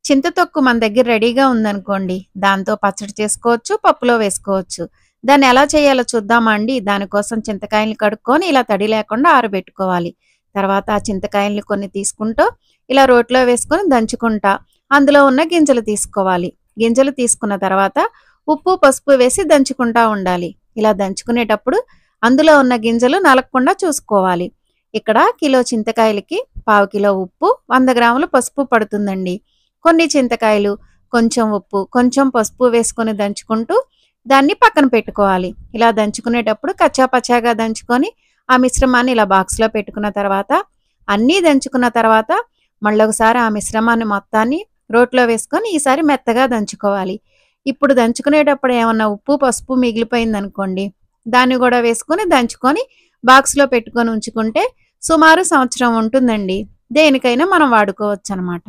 చింత తొక్కు మన దగ్గర రెడీగా ఉందనుకోండి. దాంతో పచ్చడి చేసుకోవచ్చు, పప్పులో వేసుకోవచ్చు. దాన్ని ఎలా చేయాలో చూద్దామా అండి? దానికోసం చింతకాయల్ని కడుక్కొని ఇలా తడి లేకుండా ఆరబెట్టుకోవాలి. తర్వాత ఆ చింతకాయల్ని కొన్ని తీసుకుంటూ ఇలా రోట్లో వేసుకొని దంచుకుంటా, అందులో ఉన్న గింజలు తీసుకోవాలి. గింజలు తీసుకున్న తర్వాత ఉప్పు, పసుపు వేసి దంచుకుంటా ఉండాలి. ఇలా దంచుకునేటప్పుడు అందులో ఉన్న గింజలు నలగకుండా చూసుకోవాలి. ఇక్కడ కిలో చింతకాయలకి పావు కిలో ఉప్పు, 100 గ్రాములు పసుపు పడుతుందండి. కొన్ని చింతకాయలు, కొంచెం ఉప్పు, కొంచెం పసుపు వేసుకొని దంచుకుంటూ దాన్ని పక్కన పెట్టుకోవాలి. ఇలా దంచుకునేటప్పుడు కచ్చా పచ్చాగా దంచుకొని ఆ మిశ్రమాన్ని ఇలా బాక్స్‌లో పెట్టుకున్న తర్వాత అన్నీ దంచుకున్న తర్వాత మళ్ళొకసారి ఆ మిశ్రమాన్ని మొత్తాన్ని రోట్లో వేసుకొని ఈసారి మెత్తగా దంచుకోవాలి. ఇప్పుడు దంచుకునేటప్పుడు ఏమన్నా ఉప్పు, పసుపు మిగిలిపోయిందనుకోండి, దాన్ని గూడా వేసుకొని దంచుకొని బాక్స్‌లో పెట్టుకొని ఉంచుకుంటే సుమారు సంవత్సరం ఉంటుందండి. దేనికైనా మనం వాడుకోవచ్చనమాట.